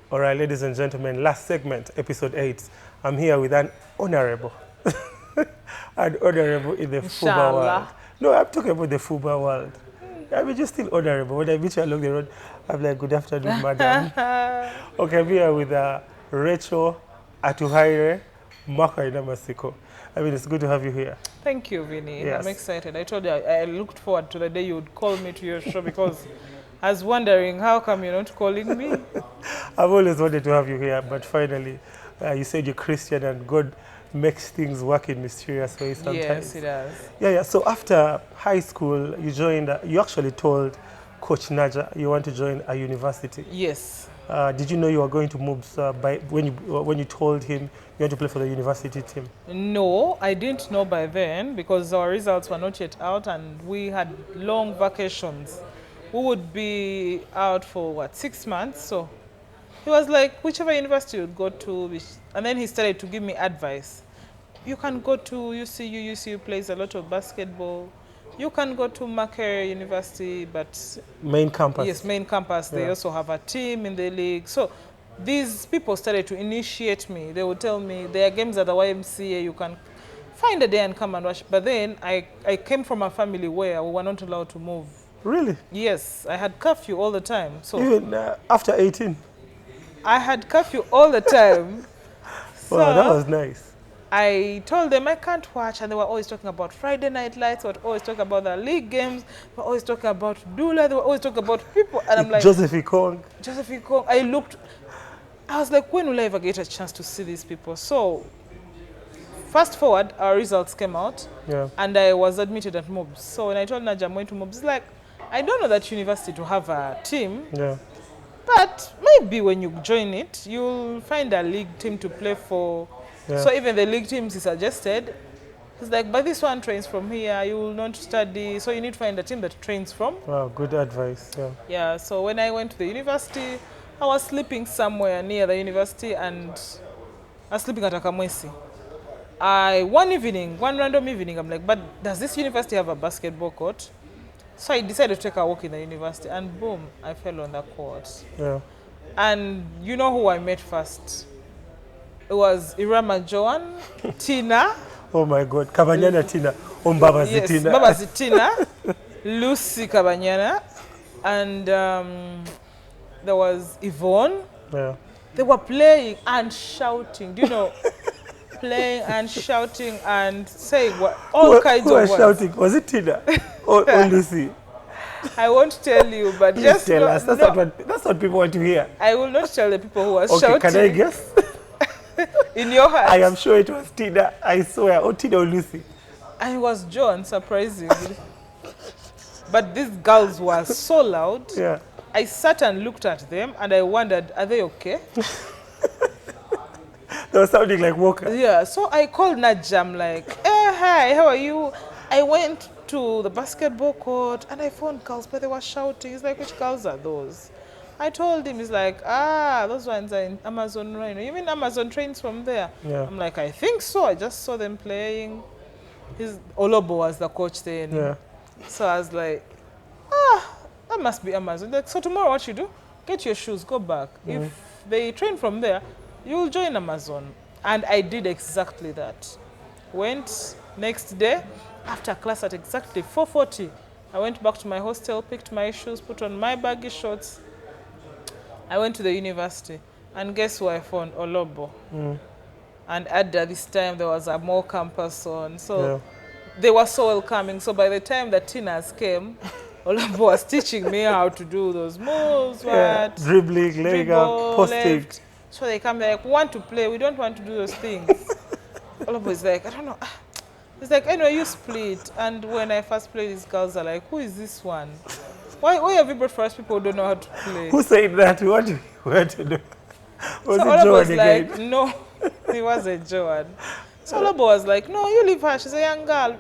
All right, ladies and gentlemen, last segment, episode 8. I'm here with an honorable. An honorable in the Fuba world. No, I'm talking about the Fuba world. I mean, you're still honorable. When I meet you along the road, I'm like, good afternoon, madam. Okay, I'm here with Rachel Atuhaire Mako Ainamatsiko. I mean, it's good to have you here. Thank you, Vinny. Yes. I'm excited. I told you I looked forward to the day you would call me to your show because I was wondering, how come you're not calling me? I've always wanted to have you here, but finally, you said you're Christian and God makes things work in mysterious ways sometimes. Yes, it does. Yeah. So after high school, you joined, you actually told Coach Naja you want to join a university. Yes. Did you know you were going to move when you told him you want to play for the university team? No, I didn't know by then because our results were not yet out and we had long vacations. We would be out for, 6 months? So he was like, whichever university you'd go to, and then he started to give me advice. You can go to UCU. UCU plays a lot of basketball. You can go to Makerere University, but... Main campus. Yes, main campus. They also have a team in the league. So these people started to initiate me. They would tell me, there are games at the YMCA, you can find a day and come and watch. But then I came from a family where we were not allowed to move. Really? Yes, I had curfew all the time. So even after 18? I had curfew all the time. So wow, that was nice. I told them I can't watch, and they were always talking about Friday Night Lights, they were always talking about the league games, they were always talking about Dula, they were always talking about people, and I'm like... Joseph Kong. I was like, when will I ever get a chance to see these people? So, fast forward, our results came out, and I was admitted at MOBS. So when I told Naja I'm going to MOBS, he's like, I don't know that university to have a team, but maybe when you join it, you'll find a league team to play for. So even the league teams he suggested, he's like, but this one trains from here, you will not study, so you need to find a team that trains from. Wow, good advice, Yeah, so when I went to the university, I was sleeping somewhere near the university and I was sleeping at Akamwesi. One random evening, I'm like, but does this university have a basketball court? So I decided to take a walk in the university and boom, I fell on the court. And you know who I met first? It was Irama Joan, Tina. Oh my God, Kabanyana Tina. Mbaba Yes, Zitina. Mbaba Zitina, Lucy Kabanyana, and there was Yvonne. They were playing and shouting, do you know? Playing and shouting and saying all kinds of words. Who was shouting? Was it Tina or Lucy? I won't tell you, but just tell us. That's what people want to hear. I will not tell the people who were shouting. Can I guess? In your heart. I am sure it was Tina. I swear. Or Tina or Lucy. And it was John, surprisingly. But these girls were so loud. I sat and looked at them and I wondered, are they okay? They were sounding like Walker. Yeah, so I called Naja. I'm like, hi, how are you? I went to the basketball court and I found girls, but they were shouting. He's like, which girls are those? I told him, he's like, those ones are in Amazon Rhino. You mean Amazon trains from there? I'm like, I think so. I just saw them playing. Olobo was the coach then. So I was like, that must be Amazon. Like, so tomorrow what you do? Get your shoes, go back. If they train from there, you'll join Amazon. And I did exactly that. Went next day, after class at exactly 4:40, I went back to my hostel, picked my shoes, put on my baggy shorts. I went to the university, and guess who I found? Olobo. And at this time, there was a more campus on. So they were so welcoming. So by the time the Tinas came, Olobo was teaching me how to do those moves. Dribbling, laying up, posting. So they come like, we want to play, we don't want to do those things. Olobo is like, I don't know. It's like, anyway, you split. And when I first played, these girls are like, who is this one? Why have you brought for us people who don't know how to play? Who said that? What do you want to do? Was so it Joan was again? Like, no, it wasn't Joan. So Olobo was like, no, you leave her, she's a young girl.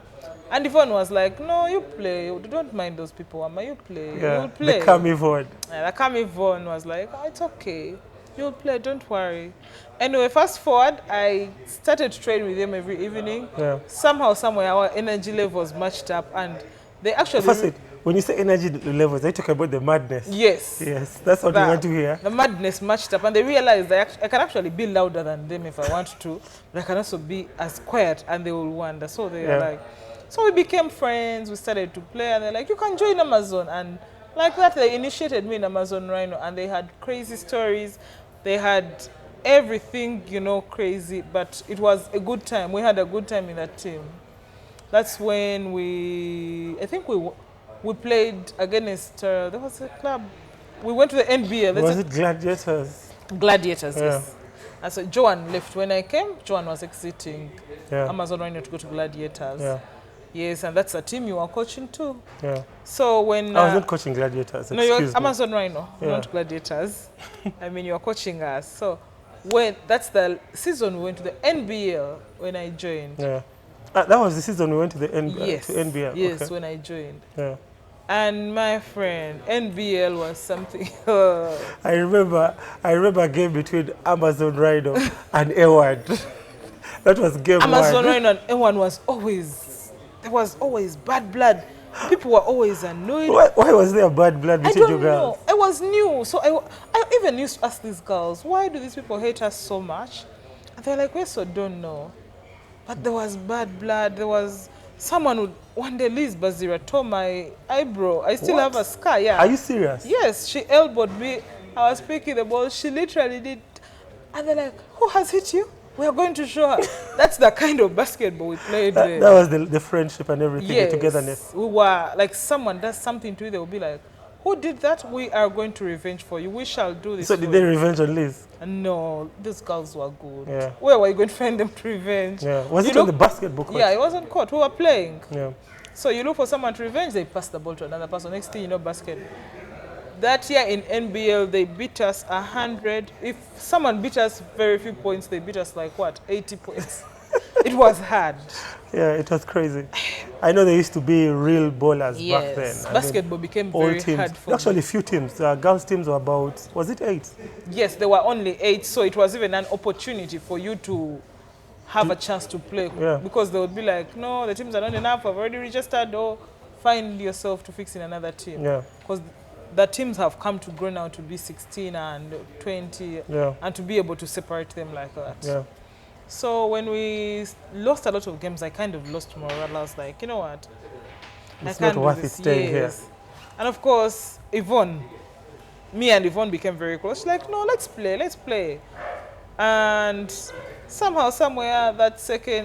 And Yvonne was like, no, you play. Don't mind those people, Mama, you play. You'll play. The calm Yvonne. And the calm Yvonne was like, it's okay. You'll play, don't worry. Anyway, fast forward, I started to train with them every evening. Somehow, somewhere, our energy levels matched up, and they actually... When you say energy levels, I talk about the madness. Yes. Yes, that's what we want to hear. The madness matched up, and they realized that I can actually be louder than them if I want to, but I can also be as quiet, and they will wonder. So they are like, so we became friends. We started to play, and they're like, you can join Amazon, and like that they initiated me in Amazon Rhino, and they had crazy stories. They had everything, you know, crazy, but it was a good time. We had a good time in that team. That's when I think we played against, there was a club. We went to the NBA. Was it Gladiators? Gladiators, yes. And so Joan left. When I came, Joan was exiting Amazon Rhino to go to Gladiators. Yeah. Yes, and that's a team you are coaching too. Yeah. So when... I was not coaching Gladiators, no, you're Amazon Rhino, not Gladiators. I mean, you're coaching us. So that's the season we went to the NBL when I joined. Yeah. That was the season we went to the NBL. Yes, okay. When I joined. Yeah. And my friend, NBL was something. I remember a game between Amazon Rhino and A1. That was game Amazon Rhino and A1 was always, there was always bad blood. People were always annoyed. Why was there bad blood between you girls? I don't know. I was new, so I even used to ask these girls, why do these people hate us so much? And they're like, we also don't know. But there was bad blood. There was someone who, one day Liz Bazira tore my eyebrow. I still have a scar, yeah. Are you serious? Yes, she elbowed me. I was picking the ball. She literally did. And they're like, who has hit you? We are going to show her. That's the kind of basketball we played. That was the friendship and everything, the togetherness. We were, like, someone does something to you, they will be like, who did that? We are going to revenge for you. We shall do this. So did they revenge on Liz? No, these girls were good. Yeah. Where were you going to find them to revenge? Yeah. Was it on the basketball court? Yeah, it was on court. We were playing. Yeah. So you look for someone to revenge, they pass the ball to another person. Next thing you know, basket. That year in NBL, they beat us 100. If someone beat us very few points, they beat us like what, 80 points. It was hard. Yeah, it was crazy. I know there used to be real ballers back then. Basketball became very hard for Actually, few teams. Girls' teams were about, was it 8? Yes, there were only 8. So it was even an opportunity for you to have a chance to play. Yeah. Because they would be like, no, the teams are not enough. I've already registered. Or find yourself to fix in another team. Yeah. Because the teams have come to grow now to be 16 and 20. Yeah. And to be able to separate them like that. Yeah. So when we lost a lot of games, I kind of lost morale. I was like, you know what? It's not worth it staying here. And of course, Yvonne, me and Yvonne became very close. She's like, no, let's play. And somehow, somewhere,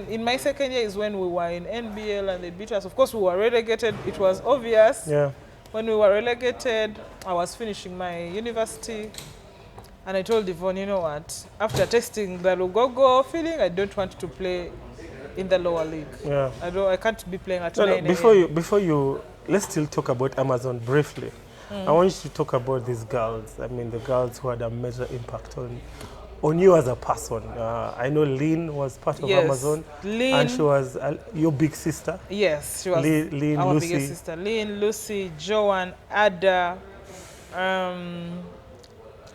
in my second year is when we were in NBL and they beat us. Of course, we were relegated. It was obvious. Yeah. When we were relegated, I was finishing my university. And I told Yvonne, you know what, after testing the Lugogo feeling, I don't want to play in the lower league. Yeah. I can't be playing at 9 Before you, let's still talk about Amazon briefly. I want you to talk about these girls. I mean, the girls who had a major impact on you as a person. I know Lynn was part of Amazon. Lynn, and she was your big sister. Yes, she was Lynn, our Lucy. biggest sister. Lynn, Lucy, Joan, Ada,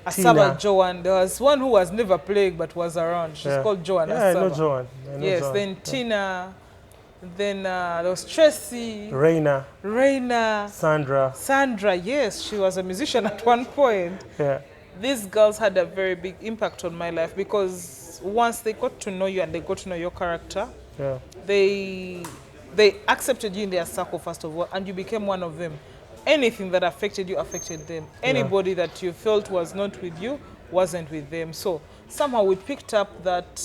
Asaba Joan. There was one who was never playing but was around. She's called Joan. Yeah, Asaba. I know Joan. Yes, Joan. Then Tina. Then there was Tracy. Raina. Sandra, yes. She was a musician at one point. Yeah. These girls had a very big impact on my life because once they got to know you and they got to know your character, they accepted you in their circle first of all, and you became one of them. Anything that affected you affected them. Anybody that you felt was not with you wasn't with them. So somehow we picked up that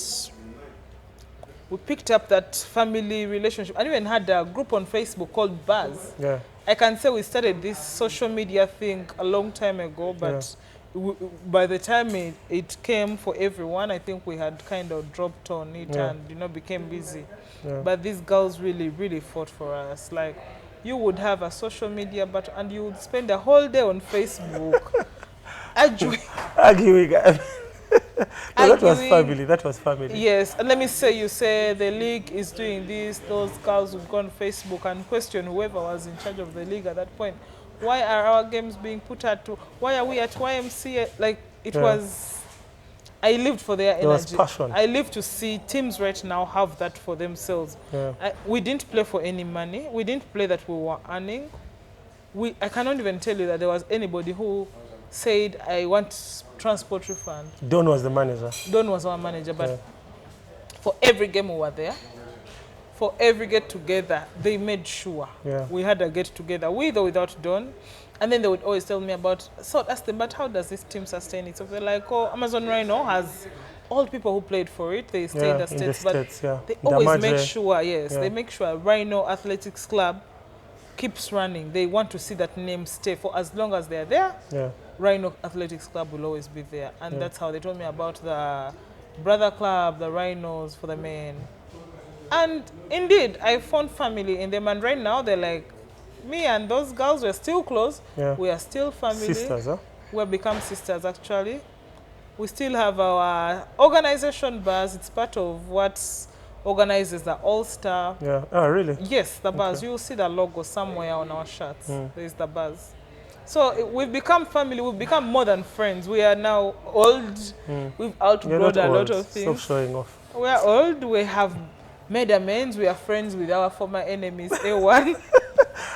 family relationship, and even had a group on Facebook called Buzz. Yeah. I can say we started this social media thing a long time ago, but by the time it came for everyone, I think we had kind of dropped on it and became busy. Yeah. But these girls really, really fought for us. Like, you would have a social media, and you would spend a whole day on Facebook arguing. That was family. Yes, and let me say, you say the league is doing this, those girls would go on Facebook and question whoever was in charge of the league at that point. Why are our games being put at why are we at YMCA? Like, it was, I lived for their energy. There was passion. I lived to see teams right now have that for themselves. Yeah. We didn't play for any money. We didn't play that we were earning. I cannot even tell you that there was anybody who said, I want transport refund. Don was the manager. Don was our manager, but for every game we were there, for every get-together, they made sure we had a get-together, with or without Don. And then they would always tell me about, so ask them, but how does this team sustain it? So they're like, oh, Amazon Rhino has all the people who played for it, they stay in the States, but they always make sure, they make sure Rhino Athletics Club keeps running. They want to see that name stay for as long as they're there. Rhino Athletics Club will always be there. And that's how they told me about the brother club, the Rhinos for the men. And indeed, I found family in them. And right now, they're like, me and those girls, we're still close. We are still family. Sisters, huh? We have become sisters, actually. We still have our organization bars. It's part of what organizes the All-Star. Oh, really? Yes, the bars. You'll see the logo somewhere on our shirts. There's the bars. So we've become family. We've become more than friends. We are now old. We've outgrown a lot of things. Stop showing off. We are old. We have made amends. We are friends with our former enemies. A1.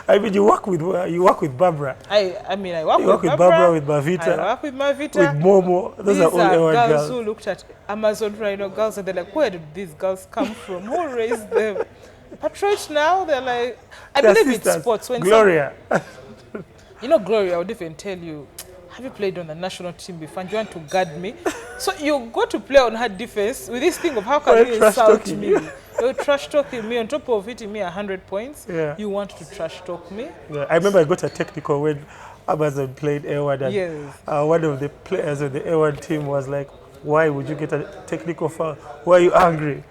I mean, you work with Barbara. I mean, I work with Barbara, with Mavita. I work with Mavita. With Momo. Those are all our girls who looked at Amazon Rhino girls and they're like, where did these girls come from? Who raised them? But right now, they're like, I believe it's sports. When Gloria. You know, Gloria, I would even tell you, have you played on the national team before and you want to guard me? So you go to play on her defense with this thing of how can you insult me? You're trash talking me on top of hitting me 100 points. You want to trash talk me? I remember I got a technical when Amazon played A1 and one of the players of the A1 team was like, why would you get a technical foul? Why are you angry?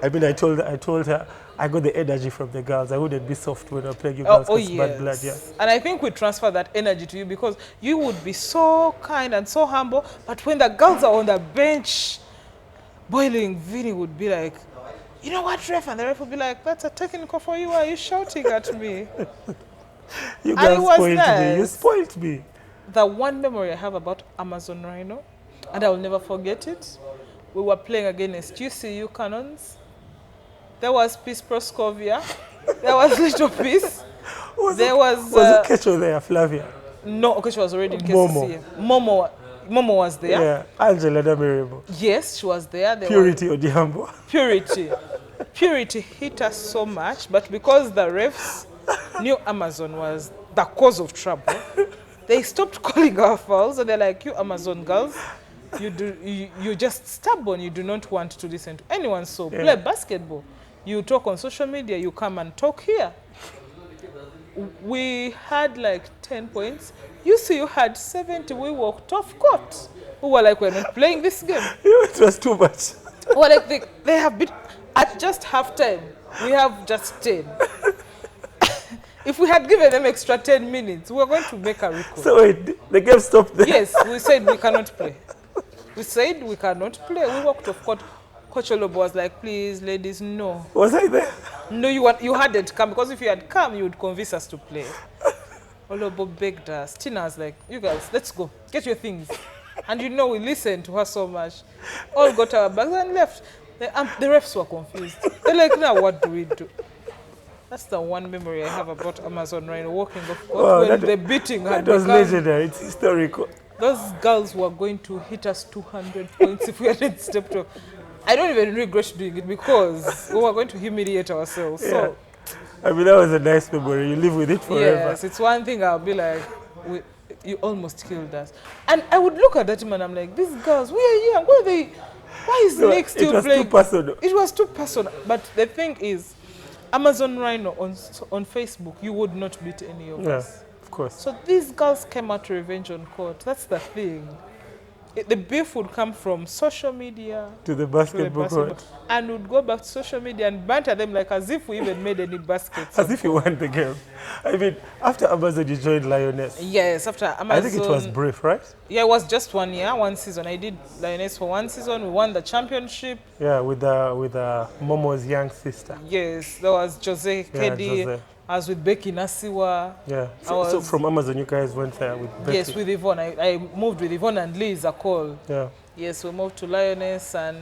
I mean, I told her, I got the energy from the girls. I wouldn't be soft when I'm playing you girls because bad blood. And I think we transfer that energy to you because you would be so kind and so humble. But when the girls are on the bench boiling, Vinnie would be like, you know what, ref? And the ref would be like, that's a technical for you. Why are you shouting at me? You guys spoiled me. You spoiled me. The one memory I have about Amazon Rhino, and I will never forget it, we were playing against UCU Cannons. There was Peace Proscovia. There was Little Peace. Was it Kecho there, Flavia? No, Kecho was already in KCCA. Momo was there. Yeah, Angela Damirebo. Yes, she was there. Purity Odiambo. Purity hit us so much, but because the refs knew Amazon was the cause of trouble, they stopped calling our fouls. And they're like, you Amazon girls, you're just stubborn. You do not want to listen to anyone. So play basketball. You talk on social media, you come and talk here. We had like 10 points. You see, you had 70. We walked off court. We were like, we're not playing this game. It was too much. Well, like they have been at just halftime. We have just 10. If we had given them extra 10 minutes, we were going to make a record. So wait, the game stopped there? Yes, we said we cannot play. We said we cannot play. We walked off court. Coach Olobo was like, please, ladies, no. Was I there? No, you hadn't come, because if you had come, you would convince us to play. Olobo begged us. Tina was like, you guys, let's go. Get your things. And you know, we listened to her so much. All got our bags and left. The refs were confused. They're like, now what do we do? That's the one memory I have about Amazon Rhino walking off court when the beating had That was legendary. It's historical. Those girls were going to hit us 200 points if we hadn't stepped up. I don't even regret doing it because we were going to humiliate ourselves. Yeah. So, I mean, that was a nice memory. You live with it forever. Yes, it's one thing I'll be like, you almost killed us. And I would look at that team and I'm like, these girls, we are young. Why is Nick still playing? It was too personal. It was too personal. But the thing is, Amazon Rhino on Facebook, you would not beat any of us. Of course. So these girls came out to revenge on court. That's the thing. The beef would come from social media to the basketball court. And would go back to social media and banter them like as if we even made any baskets. As if you won the game. I mean, after Amazon, you joined Lioness. Yes, after Amazon. I think it was brief, right? Yeah, it was just 1 year, one season. I did Lioness for 1 season. We won the championship. Yeah, with Momo's young sister. Yes, there was Jose Kedi. Jose. I was with Becky Nasiwa. Yeah. So from Amazon, you guys went there with Becky? Yes, with Yvonne. I moved with Yvonne and Liz Akol. Yeah. Yes, we moved to Lioness and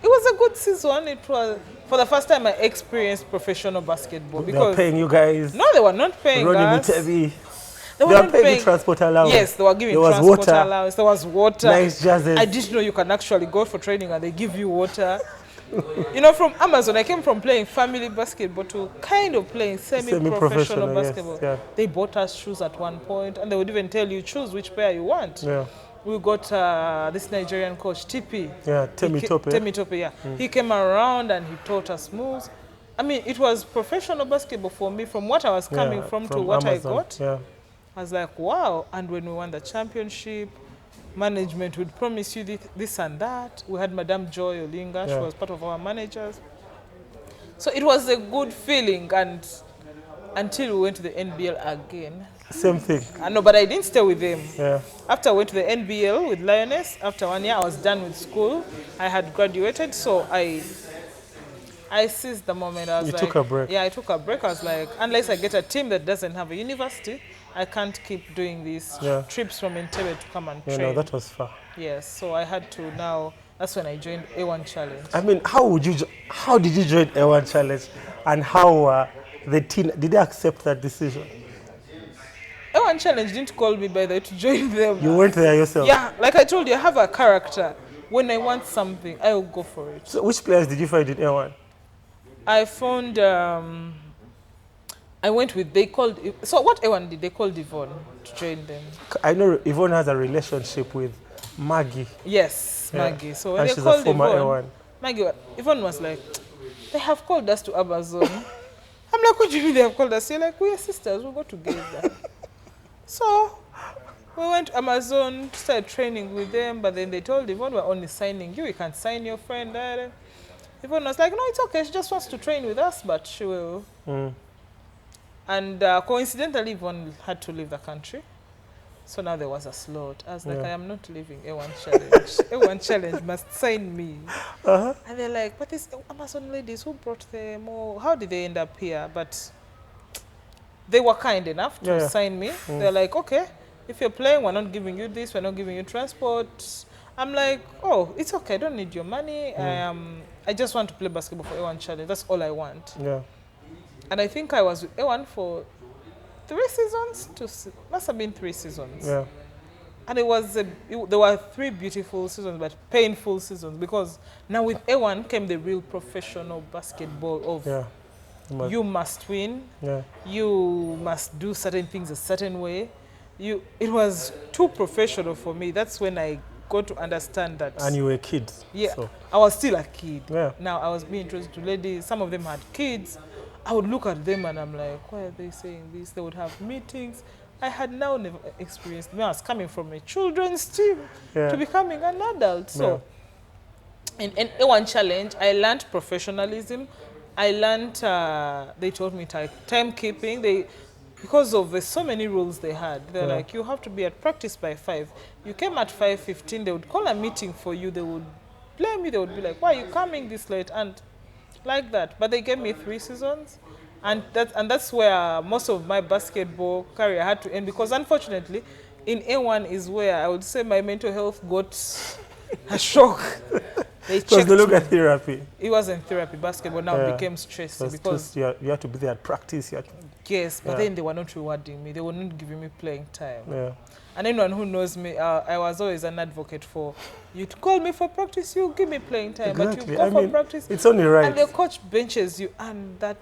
it was a good season. It was, for the first time I experienced professional basketball. They were paying you guys? No, they were not paying Ronnie us. Mutebi, They were paying transport allowance. Yes, they were giving transport allowance. There was water. Nice jazzes. I didn't know you can actually go for training and they give you water. You know, from Amazon, I came from playing family basketball to kind of playing semi-professional basketball. Yes, yeah. They bought us shoes at one point, and they would even tell you, choose which pair you want. Yeah. We got this Nigerian coach, TP. Yeah, Temi Tope, yeah. He came around and he taught us moves. I mean, it was professional basketball for me from what I was coming from to what Amazon. I got. Yeah. I was like, wow. And when we won the championship, management would promise you this and that. We had Madame Joy Olinga, she was part of our managers. So it was a good feeling, and until we went to the NBL again. Same thing. No, but I didn't stay with them. Yeah. After I went to the NBL with Lioness, after 1 year I was done with school. I had graduated, so I seized the moment. I was took a break. Yeah, I took a break. I was like, unless I get a team that doesn't have a university, I can't keep doing these trips from Entebbe to come and train. No, that was far. Yes, so I had to now. That's when I joined A1 Challenge. I mean, how did you join A1 Challenge, and how the team did they accept that decision? A1 Challenge didn't call me by the way to join them. You went there yourself? Yeah, like I told you, I have a character. When I want something, I will go for it. So which players did you find in A1? I found, I went with, so what A1 did, they called Yvonne to join them. I know Yvonne has a relationship with Maggie. Yes, Maggie. So when and they she's called a former Yvonne, A1. Yvonne was like, they have called us to Amazon. I'm like, what do you mean they have called us? You're like, we are sisters, we'll go together. So we went to Amazon, started training with them, but then they told Yvonne, we're only signing you, we can't sign your friend. Yvonne was like, no, it's okay, she just wants to train with us, but she will. And coincidentally, Yvonne had to leave the country. So now there was a slot. I was like, I am not leaving A1 Challenge. A1 Challenge must sign me. And they're like, but these Amazon ladies, who brought them? Or how did they end up here? But they were kind enough to sign me. They're like, okay, if you're playing, we're not giving you this, we're not giving you transport. I'm like, oh, it's okay, I don't need your money. I just want to play basketball for A1 Challenge. That's all I want. Yeah. And I think I was with A1 for 3 seasons, must have been 3 seasons. Yeah. And there were 3 beautiful seasons, but painful seasons, because now with A1 came the real professional basketball of you must win, you must do certain things a certain way. It was too professional for me. That's when I got to understand that. And you were kids. Yeah, so. I was still a kid. Yeah. Now I was being introduced to ladies. Some of them had kids. I would look at them and I'm like, why are they saying this? They would have meetings. I had now never experienced. I was coming from a children's team to becoming an adult. So in A1 Challenge, I learned professionalism. I learned, they taught me timekeeping. Because of so many rules they had, they're like, you have to be at practice by 5. You came at 5:15, they would call a meeting for you. They would blame you. They would be like, why are you coming this late? And like that. But they gave me 3 seasons. And that's where most of my basketball career had to end, because unfortunately, in A1 is where I would say my mental health got a shock. They checked no longer therapy. It wasn't therapy. Basketball now became stressy because you had to be there at practice. Yes, but then they were not rewarding me. They were not giving me playing time. Yeah. And anyone who knows me, I was always an advocate for you to call me for practice. You give me playing time, but you go for practice. It's only right. And the coach benches you, and that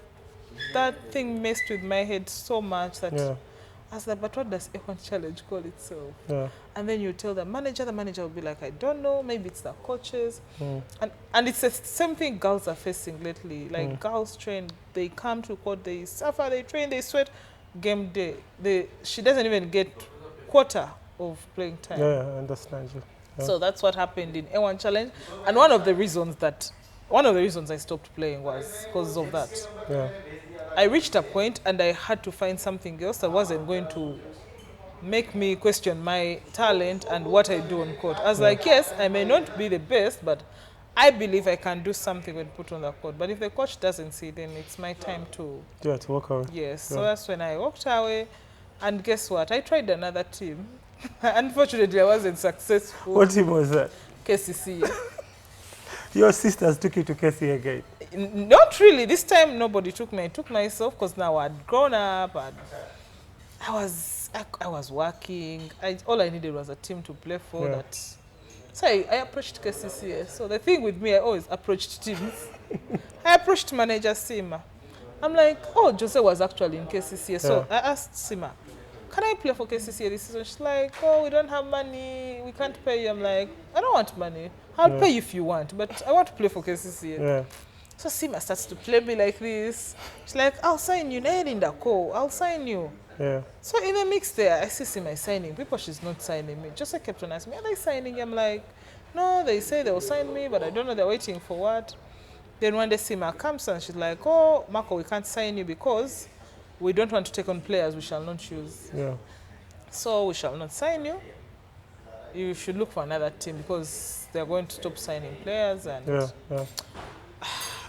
thing messed with my head so much that I was like, but what does A1 Challenge call itself? Yeah. And then you tell the manager will be like, I don't know, maybe it's the coaches. And it's the same thing girls are facing lately. Like girls train, they come to court, they suffer, they train, they sweat. Game day, she doesn't even get quarter of playing time. Yeah, I understand you. Yeah. So that's what happened in A1 Challenge. And one of the reasons I stopped playing was because of that. Yeah. I reached a point and I had to find something else that wasn't going to make me question my talent and what I do on court. I was like, yes, I may not be the best, but I believe I can do something when put on the court. But if the coach doesn't see, then it's my time to walk away. Yes, so that's when I walked away. And guess what? I tried another team. Unfortunately, I wasn't successful. What team was that? KCC. Your sisters took you to KC again? Not really. This time, nobody took me. I took myself because now I'd grown up. And I I was working. All I needed was a team to play for. Yeah. That. So I approached KCCA. So the thing with me, I always approached teams. I approached manager Sima. I'm like, oh, Jose was actually in KCCA. So I asked Sima, can I play for KCCA this season? She's like, oh, we don't have money. We can't pay you. I'm like, I don't want money. I'll pay you if you want, but I want to play for KCCA. Yeah. So Sima starts to play me like this. She's like, I'll sign you. I'll sign you. Yeah. So in the mix there, I see Sima signing. People, she's not signing me. Just kept on asking me, are they signing? I'm like, no, they say they'll sign me, but I don't know, they're waiting for what. Then one day Sima comes and she's like, oh, Marco, we can't sign you because we don't want to take on players we shall not choose. Yeah. So we shall not sign you. You should look for another team because they're going to stop signing players. And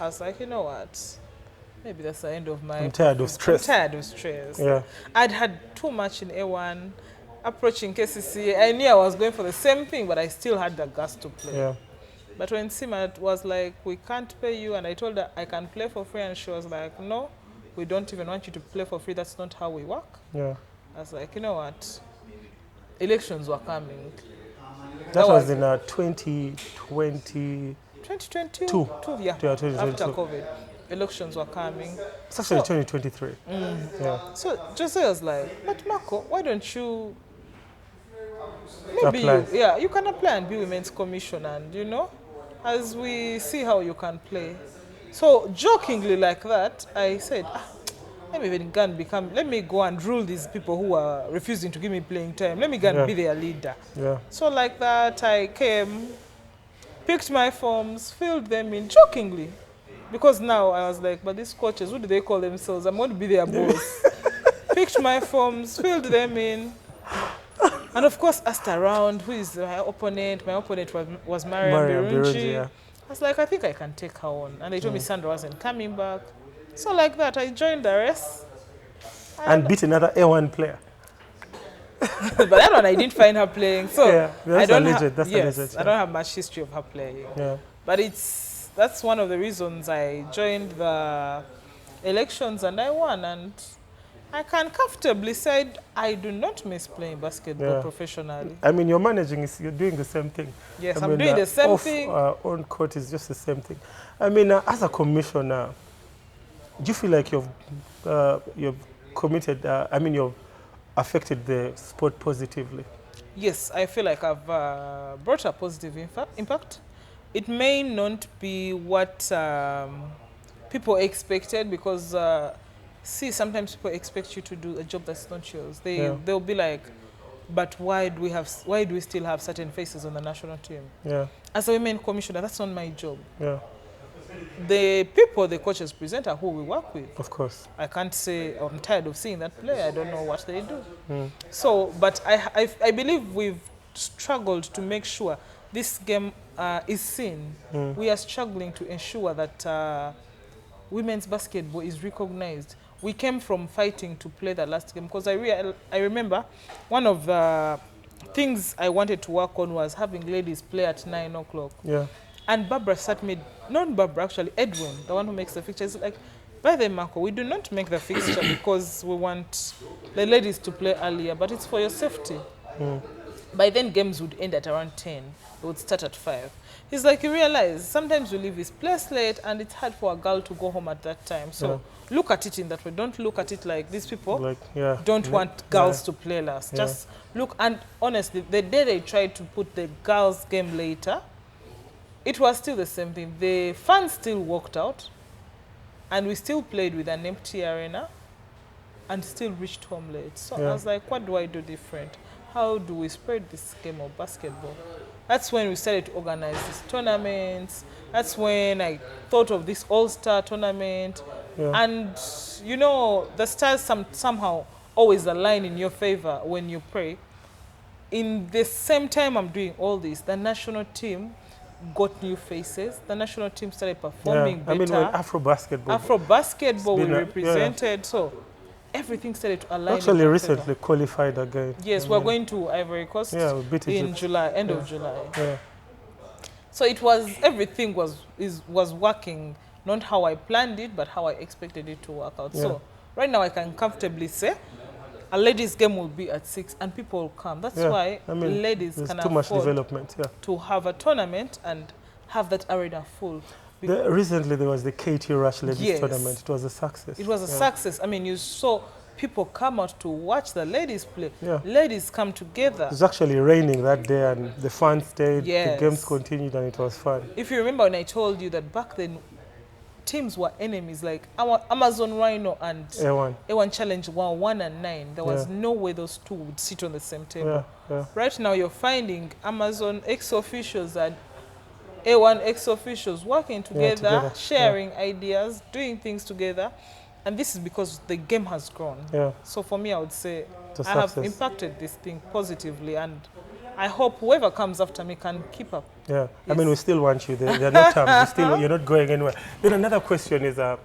I was like, you know what? Maybe that's the end of my... I'm tired of stress. Yeah. I'd had too much in A1. Approaching KCCA, I knew I was going for the same thing, but I still had the guts to play. Yeah. But when Sima was like, we can't pay you, and I told her I can play for free, and she was like, no, we don't even want you to play for free. That's not how we work. Yeah. I was like, you know what? Elections were coming. That was in 2020. 2022. Yeah. After COVID. Elections were coming. It's actually 2023. Yeah. So Jose was like, but Marco, why don't you apply? You can apply and be Women's Commissioner, and you know, as we see how you can play. So jokingly like that, I said, let me go and rule these people who are refusing to give me playing time. Let me go and be their leader. Yeah. So like that, I came, picked my forms, filled them in jokingly. Because now I was like, but these coaches, what do they call themselves? I'm going to be their boss. Picked my forms, filled them in. And of course, asked around, who is my opponent? My opponent was Mariam Birunji. Yeah. I was like, I think I can take her on. And they told me Sandra wasn't coming back. So like that, I joined the race. And beat another A1 player. But that one, I didn't find her playing. So that's a legend. I don't have much history of her playing. Yeah. But that's one of the reasons I joined the elections and I won. And I can comfortably say I do not miss playing basketball professionally. I mean, you're doing the same thing. Yes, I'm doing the same thing. On court is just the same thing. I mean, as a commissioner, do you feel like you've committed, you've affected the sport positively? Yes, I feel like I've brought a positive impact. It may not be what people expected because, sometimes people expect you to do a job that's not yours. They'll be like, but why do we still have certain faces on the national team? Yeah. As a women commissioner, that's not my job. Yeah. The people the coaches present are who we work with. Of course. I can't say I'm tired of seeing that player. I don't know what they do. So, but I believe we've struggled to make sure this game is seen. We are struggling to ensure that women's basketball is recognized. We came from fighting to play the last game because I remember one of the things I wanted to work on was having ladies play at 9 o'clock. Yeah. And Barbara sat me, not Barbara, actually, Edwin, the one who makes the fixtures, like, by the Marco, we do not make the fixture because we want the ladies to play earlier, but it's for your safety. By then, games would end at around 10. It would start at 5. He's like, you realize, sometimes we leave this place late, and it's hard for a girl to go home at that time. So look at it in that way. Don't look at it like these people don't want girls to play last. Just look, and honestly, the day they tried to put the girls' game later, it was still the same thing. The fans still walked out, and we still played with an empty arena, and still reached home late. So I was like, what do I do different? How do we spread this game of basketball? That's when we started to organize these tournaments. That's when I thought of this all-star tournament. And, you know, the stars somehow always align in your favor when you pray. In the same time I'm doing all this, the national team got new faces. The national team started performing better. I mean, when Afro-basketball we represented. So everything started to align. Actually, recently qualified again. Yes, we're going to Ivory Coast in July, end of July. So it was, everything was working, not how I planned it, but how I expected it to work out. So right now I can comfortably say a ladies' game will be at 6 and people will come. That's why ladies can too much afford development, to have a tournament and have that arena full. Recently, there was the KT Rush ladies tournament. It was a success. It was a success. I mean, you saw people come out to watch the ladies play. Yeah. Ladies come together. It was actually raining that day and the fans stayed. The games continued and it was fun. If you remember when I told you that back then, teams were enemies, like our Amazon Rhino and A1 Challenge were 1 and 9. There was no way those two would sit on the same table. Right now, you're finding Amazon ex-officials and A1 ex-officials working together, sharing ideas, doing things together. And this is because the game has grown. So for me, I would say I have impacted this thing positively, and I hope whoever comes after me can keep up. I mean, we still want you. There are no terms. You're not going anywhere. Then another question is, do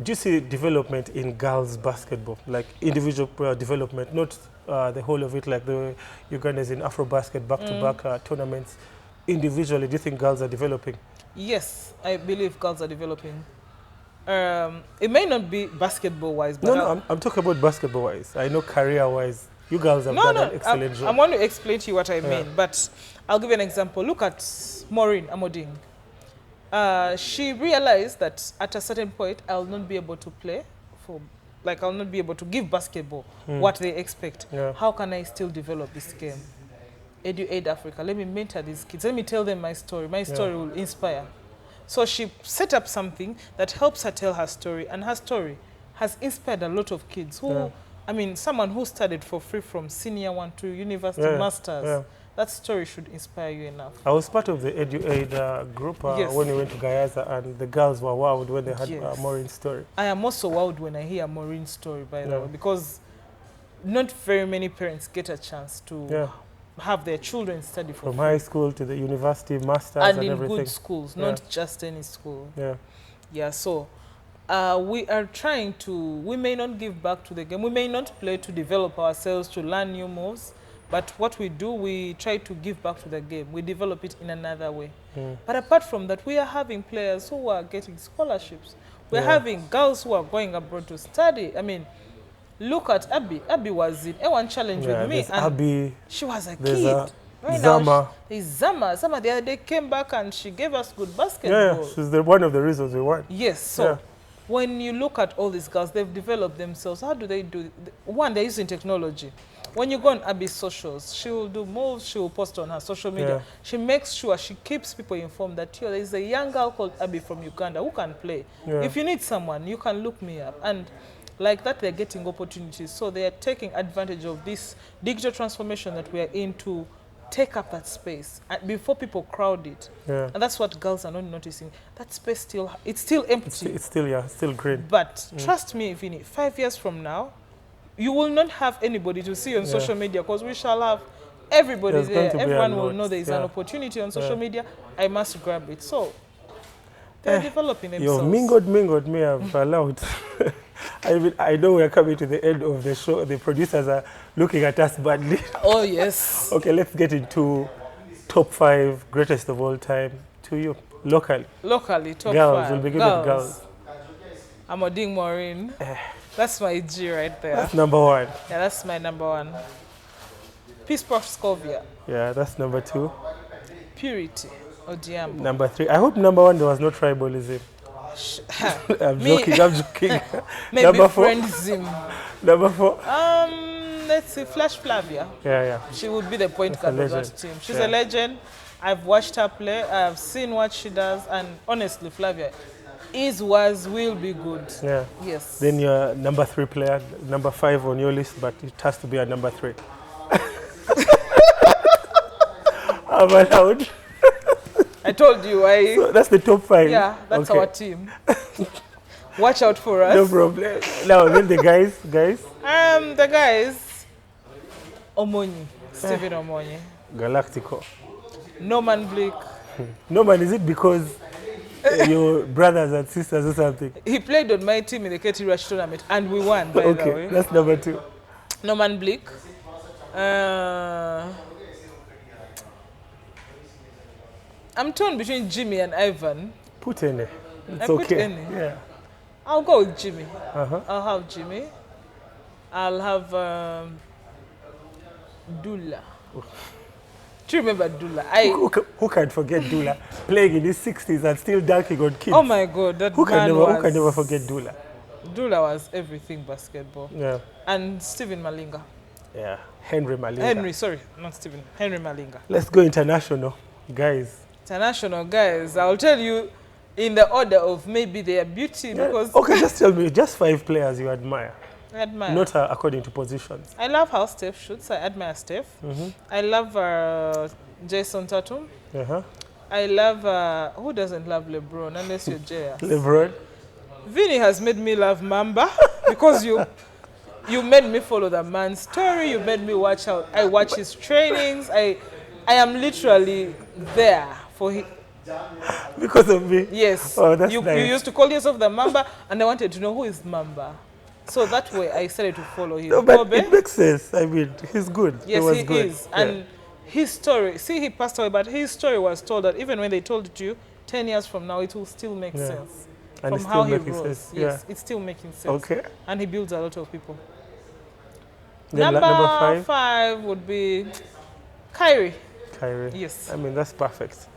you see development in girls' basketball, like individual development, not the whole of it, like the Ugandans in Afro-basket back-to-back tournaments? Individually, do you think girls are developing? Yes, I believe girls are developing. It may not be basketball-wise, but... No, I'm talking about basketball-wise. I know career-wise, you girls have done an excellent job. I want to explain to you what I mean, but I'll give you an example. Look at Maureen Amoding. She realized that at a certain point, I'll not be able to play I'll not be able to give basketball what they expect. How can I still develop this game? Edu-Aid Africa, let me mentor these kids. Let me tell them my story. My story will inspire. So she set up something that helps her tell her story, and her story has inspired a lot of kids who, I mean, someone who studied for free from senior 1 to university masters. That story should inspire you enough. I was part of the Edu-Aid group when we went to Gayaza, and the girls were wowed when they had Maureen's story. I am also wowed when I hear Maureen's story, by the way, because not very many parents get a chance to have their children study from high school to the university, masters and everything. And in good schools, not just any school. So we are trying to, we may not give back to the game. We may not play to develop ourselves, to learn new moves. But what we do, we try to give back to the game. We develop it in another way. But apart from that, we are having players who are getting scholarships. We're having girls who are going abroad to study. I mean, look at Abby. Abby was in A1 Challenge with me. And Abby, she was a kid. Right Zama. Now, there's Zama. Zama the other day came back and she gave us good basketball. She's one of the reasons we won. Yes. So when you look at all these girls, they've developed themselves. How do they do? One, they're using technology. When you go on Abby's socials, she will do moves, she will post on her social media. She makes sure she keeps people informed that there is a young girl called Abby from Uganda who can play. If you need someone, you can look me up. And like that, they're getting opportunities. So they are taking advantage of this digital transformation that we are in to take up that space before people crowd it. And that's what girls are not noticing. That space it's still empty. It's still green. But trust me, Vinnie, 5 years from now, you will not have anybody to see on social media, because we shall have everybody there. Everyone will know there is an opportunity on social media. I must grab it. So they're developing themselves. You mingled me, I've allowed. I know we're coming to the end of the show. The producers are looking at us badly. Oh, yes. Okay, let's get into top 5 greatest of all time to you. Locally, top girls. 5. We'll begin with girls. Amoding Maureen. That's my G right there. That's number 1. Yeah, that's my number 1. Peace Proscovia. Yeah, that's number 2. Purity Odiambo. Number 3. I hope number 1 there was no tribalism. I'm joking. Maybe number 4. Friendzim. Number 4. Let's see, Flash Flavia. Yeah. She would be the point guard of that team. She's a legend. I've watched her play. I've seen what she does, and honestly, Flavia will be good. Yes. Then your number 3 player, number 5 on your list, but it has to be a number 3. I'm allowed. I told you. So that's the top 5. Yeah, that's our team. Watch out for us. No problem. Now then the guys. The guys. Omonyi. Stephen Omonyi. Galactico. Norman Blake. Norman, is it because your brothers and sisters or something? He played on my team in the KT Rush tournament and we won, by the way. That's number 2. Norman Blake. I'm torn between Jimmy and Ivan. Put any. It's okay. Yeah. I'll go with Jimmy. I'll have Jimmy. I'll have Dula. Do you remember Dula? Who can forget Dula? Playing in his 60s and still dunking on kids. Oh my God, that who man who can never forget Dula? Dula was everything basketball. Yeah. And Stephen Malinga. Yeah, Henry Malinga. Not Stephen. Henry Malinga. Let's go international, guys. International guys. I'll tell you in the order of maybe their beauty because... Okay, just tell me, just 5 players you admire. I admire. Not according to positions. I love how Steph shoots. I admire Steph. I love Jason Tatum. I love... who doesn't love LeBron unless you're JS? LeBron. Vinny has made me love Mamba because you made me follow the man's story. You made me watch how I watch his trainings. I am literally there for him. Because of me? Yes. Oh, that's nice. You used to call yourself the Mamba, and I wanted to know who is Mamba. So that way I started to follow him. No, but it makes sense. I mean, he's good. Yes, he is. Yeah. And his story, see, he passed away, but his story was told that even when they told it to you, 10 years from now, it will still make sense. And from how he rose. Yes, it's still making sense. Okay. And he builds a lot of people. Number 5 would be Kyrie. Kyrie. Yes. I mean, that's perfect.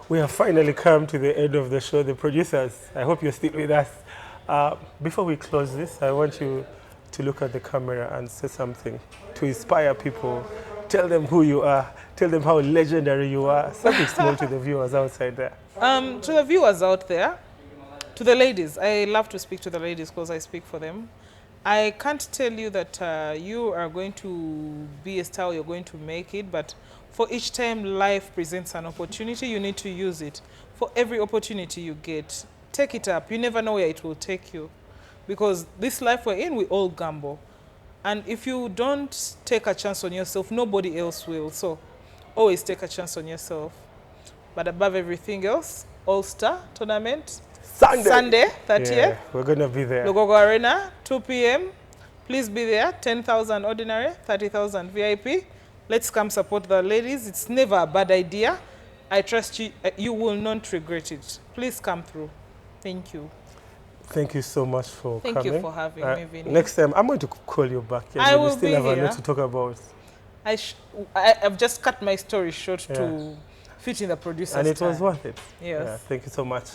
We have finally come to the end of the show. The producers, I hope you're still with us. Before we close this, I want you to look at the camera and say something to inspire people. Tell them who you are. Tell them how legendary you are. Something small to the viewers outside there. To the viewers out there, to the ladies, I love to speak to the ladies because I speak for them. I can't tell you that you are going to be a star, you're going to make it, but for each time life presents an opportunity, you need to use it. For every opportunity you get, take it up. You never know where it will take you. Because this life we're in, we all gamble. And if you don't take a chance on yourself, nobody else will. So always take a chance on yourself. But above everything else, All-Star Tournament, Sunday 30th. Yeah, we're going to be there. Lugogo Arena, 2 p.m. Please be there. 10,000 ordinary, 30,000 VIP. Let's come support the ladies. It's never a bad idea. I trust you. You will not regret it. Please come through. Thank you. Thank you so much for coming. Thank you for having me, Vinnie. Next time, I'm going to call you back. I will we still be have here. a lot to talk about. I've just cut my story short to fit in the producer's And it time. was worth it. Yes. Yeah, thank you so much.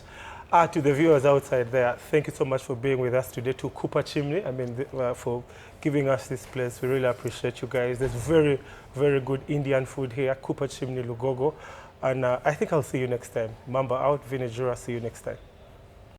To the viewers outside there, thank you so much for being with us today. To Cooper Chimney, I mean, for giving us this place. We really appreciate you guys. There's very, very good Indian food here, Cooper Chimney, Lugogo. And I think I'll see you next time. Mamba out, Vinnie, JURUA, see you next time.